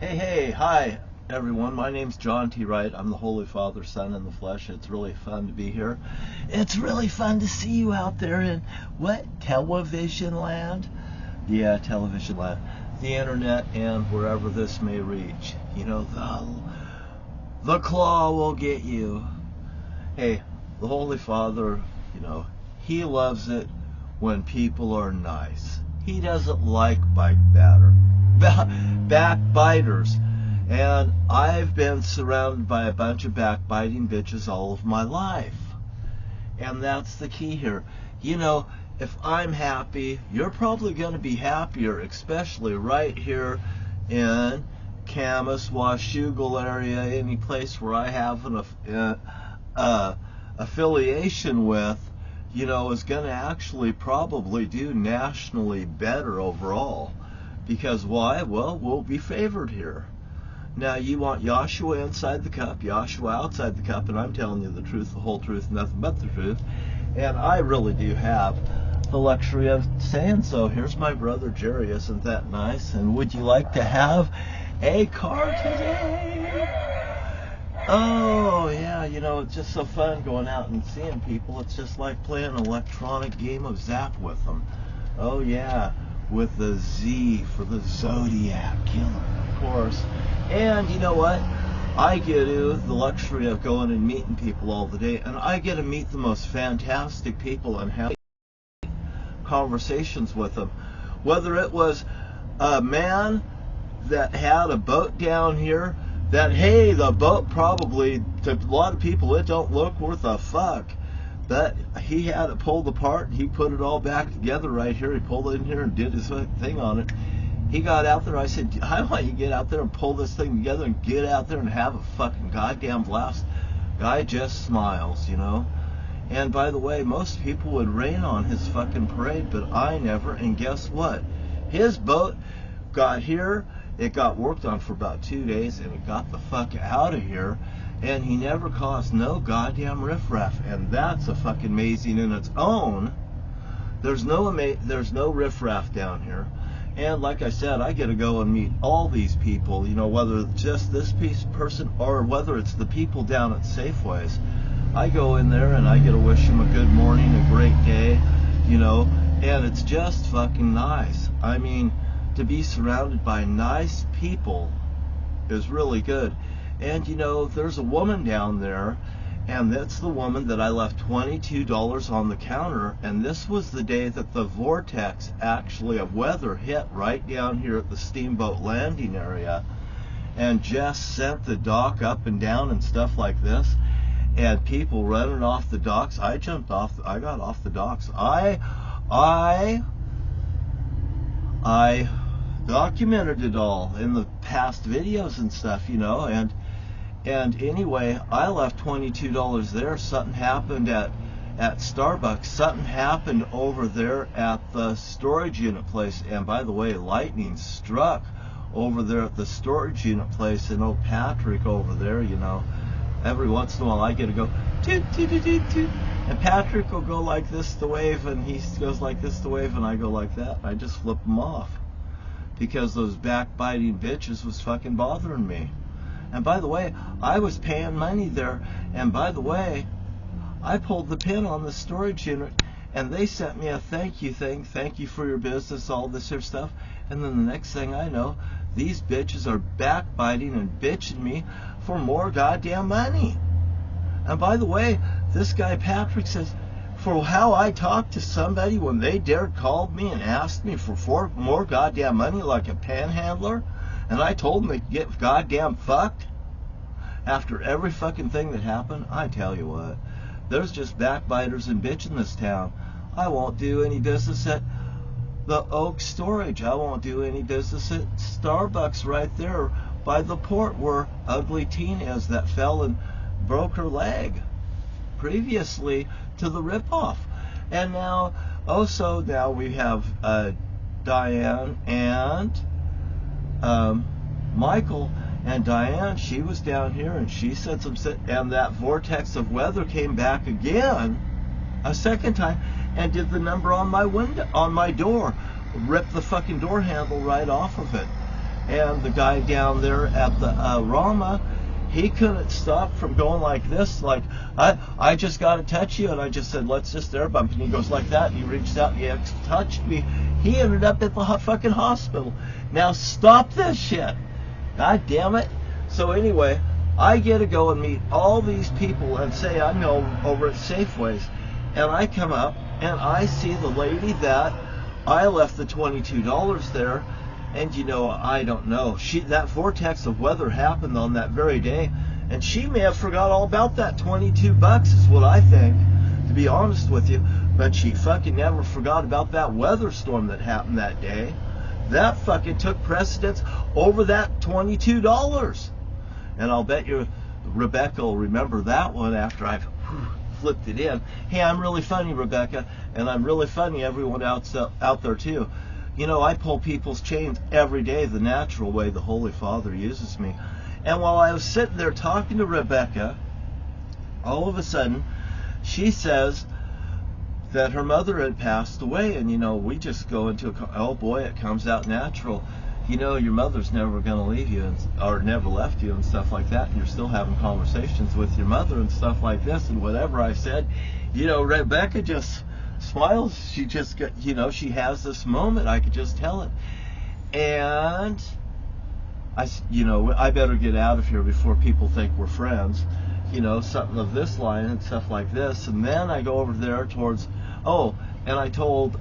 Hi everyone. My name's John T. Wright. I'm the Holy Father, Son in the flesh. It's really fun to be here. It's really fun to see you out there in television land? Yeah, television land. The internet and wherever this may reach. The claw will get you. Hey, the Holy Father, he loves it when people are nice. He doesn't like backbiters. And I've been surrounded by a bunch of backbiting bitches all of my life. And that's the key here. If I'm happy, you're probably going to be happier, especially right here in Camas, Washougal area, any place where I have an affiliation with, is going to actually probably do nationally better overall. Because why? Well, we'll be favored here. Now, you want Yahshua inside the cup, Yahshua outside the cup, and I'm telling you the truth, the whole truth, nothing but the truth. And I really do have the luxury of saying so. Here's my brother Jerry. Isn't that nice? And would you like to have a car today? Oh, yeah, it's just so fun going out and seeing people. It's just like playing an electronic game of Zap with them. Oh, yeah, with the Z for the Zodiac Killer, of course. And you know what? I get the luxury of going and meeting people all the day, and I get to meet the most fantastic people and have conversations with them. Whether it was a man that had a boat down here that, hey, the boat probably, to a lot of people, it don't look worth a fuck. But he had it pulled apart, and he put it all back together right here. He pulled it in here and did his thing on it. He got out there. I said, I want you to get out there and pull this thing together and get out there and have a fucking goddamn blast. Guy just smiles, And by the way, most people would rain on his fucking parade, but I never. And guess what? His boat got here. It got worked on for about 2 days, and it got the fuck out of here. And he never caused no goddamn riffraff. And that's a fucking amazing in its own. There's no riffraff down here. And like I said, I get to go and meet all these people, whether it's just this person or whether it's the people down at Safeways. I go in there and I get to wish them a good morning, a great day, and it's just fucking nice. I mean, to be surrounded by nice people is really good. And there's a woman down there, and that's the woman that I left $22 on the counter, and this was the day that the vortex actually of weather hit right down here at the steamboat landing area and just sent the dock up and down and stuff like this, and people running off the docks. I got off the docks. I documented it all in the past videos and stuff, and anyway, I left $22 there. Something happened at Starbucks. Something happened over there at the storage unit place. And by the way, lightning struck over there at the storage unit place. And old Patrick over there, every once in a while I get to go toot, toot, toot, toot, toot. And Patrick will go like this to wave, and he goes like this to wave, and I go like that. I just flip him off because those backbiting bitches was fucking bothering me. And by the way, I was paying money there. And by the way, I pulled the pin on the storage unit, and they sent me a thank you thing. Thank you for your business, all this here stuff. And then the next thing I know, these bitches are backbiting and bitching me for more goddamn money. And by the way, this guy Patrick says, for how I talked to somebody when they dared called me and asked me for more goddamn money like a panhandler, and I told them they could get goddamn fucked after every fucking thing that happened. I tell you what, there's just backbiters and bitch in this town. I won't do any business at the Oak Storage. I won't do any business at Starbucks right there by the port where Ugly Teen is that fell and broke her leg previously to the ripoff. And now, now we have Diane and Michael. And Diane, she was down here, and she said and that vortex of weather came back again a second time and did the number on my window, on my door, ripped the fucking door handle right off of it. And the guy down there at the Rama, he couldn't stop from going like this, like, I just got to touch you. And I just said, let's just air bump. And he goes like that. And he reached out and he touched me. He ended up at the fucking hospital. Now stop this shit. God damn it. So anyway, I get to go and meet all these people and say I'm over at Safeways. And I come up and I see the lady that I left the $22 there. And you know, I don't know. That vortex of weather happened on that very day, and she may have forgot all about that $22 is what I think, to be honest with you. But she fucking never forgot about that weather storm that happened that day. That fucking took precedence over that $22. And I'll bet you Rebecca will remember that one after I've flipped it in. Hey, I'm really funny, Rebecca, and I'm really funny, everyone out there too. You know, I pull people's chains every day the natural way the Holy Father uses me. And while I was sitting there talking to Rebecca, all of a sudden, she says that her mother had passed away. And, you know, we just go into oh boy, it comes out natural. You know, your mother's never going to leave you, or never left you and stuff like that. And you're still having conversations with your mother and stuff like this. And whatever I said, you know, Rebecca just smiles. She just got, you know, she has this moment. I could just tell it. And you know, I better get out of here before people think we're friends. You know, something of this line and stuff like this. And then I go over there towards, and I told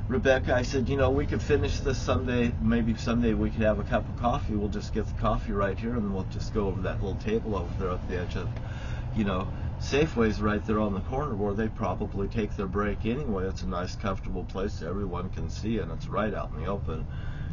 Rebecca, I said, you know, we could finish this someday. Maybe someday we could have a cup of coffee. We'll just get the coffee right here, and then we'll just go over that little table over there at the edge of, you know, Safeway's right there on the corner where they probably take their break anyway. It's a nice, comfortable place everyone can see, and it's right out in the open.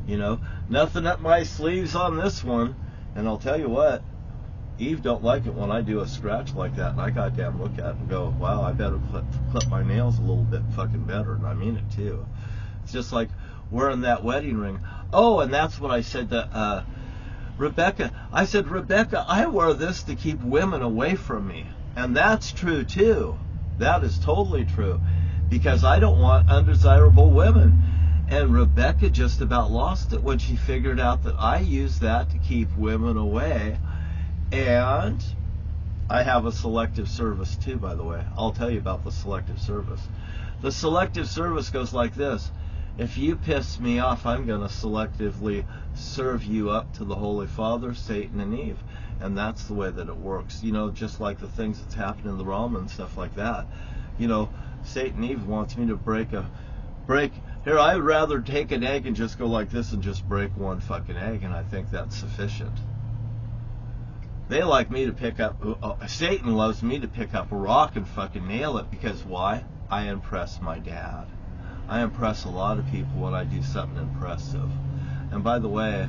You know, nothing up my sleeves on this one. And I'll tell you what, Eve don't like it when I do a scratch like that, and I goddamn look at it and go, wow, I better clip my nails a little bit fucking better, and I mean it too. It's just like wearing that wedding ring. Oh, and that's what I said to Rebecca. I said, Rebecca, I wear this to keep women away from me. And that's true too. That is totally true. Because I don't want undesirable women. And Rebecca just about lost it when she figured out that I use that to keep women away. And I have a selective service too, by the way. I'll tell you about the selective service. The selective service goes like this. If you piss me off, I'm going to selectively serve you up to the Holy Father, Satan, and Eve. And that's the way that it works. You know, just like the things that's happened in the realm and stuff like that. You know, Satan Eve wants me to break. Here, I'd rather take an egg and just go like this and just break one fucking egg, and I think that's sufficient. They like me to pick up, Satan loves me to pick up a rock and fucking nail it, because why? I impress my dad. I impress a lot of people when I do something impressive. And by the way,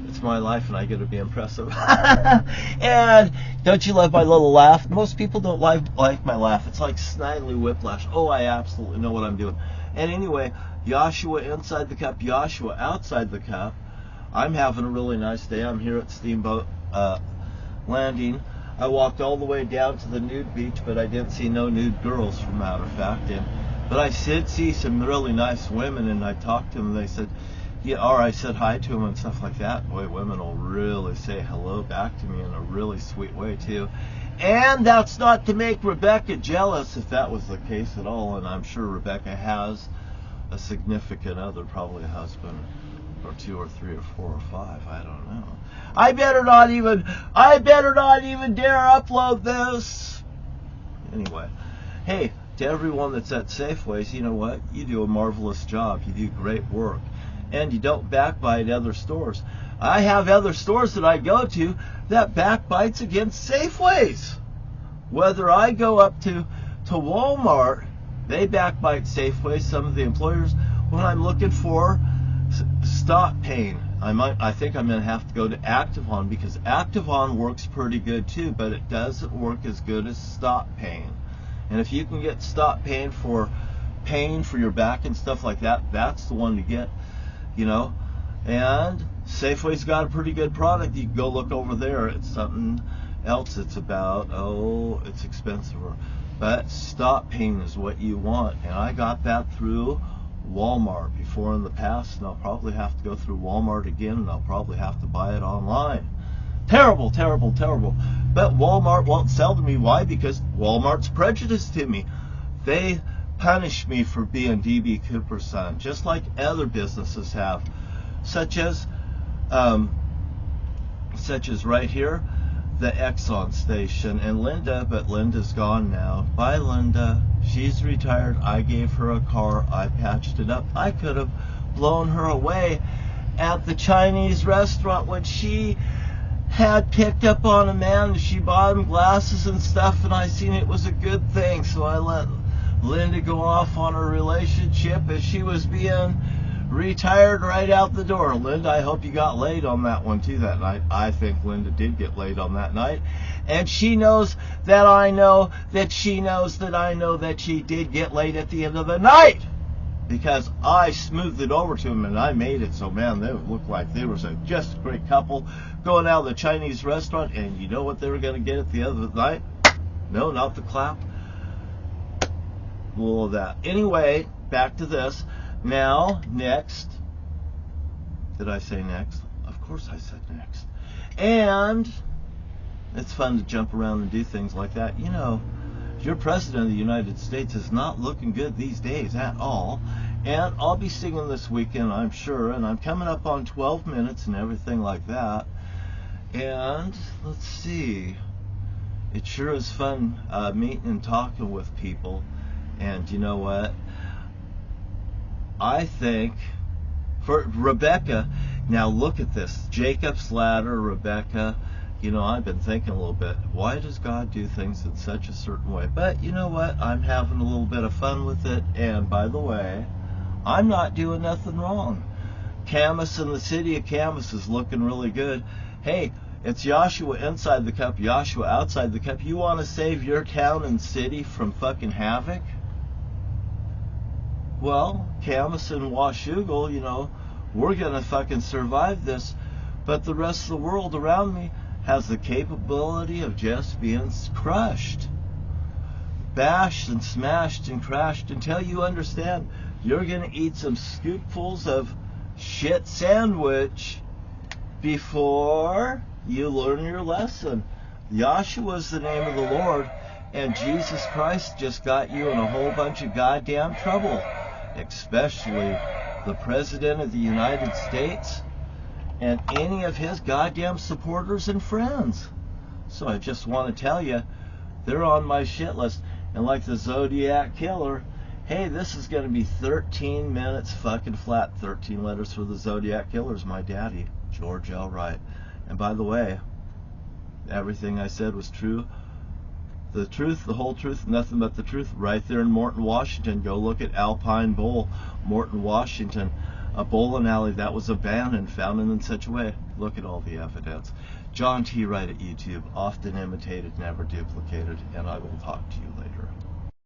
it's my life and I get to be impressive. And don't you love my little laugh? Most people don't like my laugh. It's like snidely whiplash. Oh, I absolutely know what I'm doing. And anyway, Joshua inside the cup, Joshua outside the cup. I'm having a really nice day. I'm here at Steamboat Landing. I walked all the way down to the nude beach, but I didn't see no nude girls, for matter of fact. But I did see some really nice women, and I talked to them, and they said, yeah, or I said hi to them and stuff like that. Boy, women will really say hello back to me in a really sweet way, too. And that's not to make Rebecca jealous, if that was the case at all. And I'm sure Rebecca has a significant other, probably a husband, or 2 or 3 or 4 or 5. I don't know. I better not even dare upload this. Anyway, hey, to everyone that's at Safeways, you know what? You do a marvelous job. You do great work. And you don't backbite other stores. I have other stores that I go to that backbites against Safeways. Whether I go up to Walmart, they backbite Safeways, some of the employers, when I'm looking for stop pain. I think I'm going to have to go to Activon, because Activon works pretty good too, but it doesn't work as good as stop pain. And if you can get stop pain for your back and stuff like that, that's the one to get, you know. And Safeway's got a pretty good product. You can go look over there. It's something else. It's about, it's expensive. But stop pain is what you want. And I got that through Walmart before in the past, and I'll probably have to go through Walmart again, and I'll probably have to buy it online. Terrible, terrible, terrible. But Walmart won't sell to me. Why? Because Walmart's prejudiced to me. They punish me for being D.B. Cooper's son, just like other businesses have, such as right here, the Exxon station, and Linda, but Linda's gone now. Bye, Linda. She's retired. I gave her a car. I patched it up. I could have blown her away at the Chinese restaurant when she had picked up on a man. She bought him glasses and stuff, and I seen it was a good thing, so I let Linda go off on her relationship as she was being retired right out the door. Linda, I hope you got laid on that one too that night. I think Linda did get laid on that night, and she knows that I know that she knows that I know that she did get laid at the end of the night, because I smoothed it over to him and I made it so, man, they looked like they were just a great couple going out of the Chinese restaurant. And you know what they were going to get at the end of the night? No, not the clap. All of that. Anyway, back to this. Now, next. Did I say next? Of course I said next. And it's fun to jump around and do things like that. You know, your president of the United States is not looking good these days at all. And I'll be singing this weekend, I'm sure. And I'm coming up on 12 minutes and everything like that. And let's see. It sure is fun meeting and talking with people. And you know what? I think for Rebecca, now look at this. Jacob's ladder, Rebecca. You know, I've been thinking a little bit, why does God do things in such a certain way? But you know what? I'm having a little bit of fun with it. And by the way, I'm not doing nothing wrong. Camas in the city of Camas is looking really good. Hey, it's Joshua inside the cup, Joshua outside the cup. You want to save your town and city from fucking havoc? Well, Camas and Washougal, you know, we're going to fucking survive this. But the rest of the world around me has the capability of just being crushed. Bashed and smashed and crashed until you understand you're going to eat some scoopfuls of shit sandwich before you learn your lesson. Yahshua is the name of the Lord, and Jesus Christ just got you in a whole bunch of goddamn trouble, especially the President of the United States and any of his goddamn supporters and friends. So I just want to tell you, they're on my shit list. And like the Zodiac Killer, hey, this is going to be 13 minutes fucking flat. 13 letters for the Zodiac Killer's my daddy, George L. Wright. And by the way, everything I said was true. The truth, the whole truth, nothing but the truth, right there in Morton, Washington. Go look at Alpine Bowl, Morton, Washington. A bowling alley that was abandoned, found in such a way. Look at all the evidence. John T. Wright at YouTube, often imitated, never duplicated, and I will talk to you later.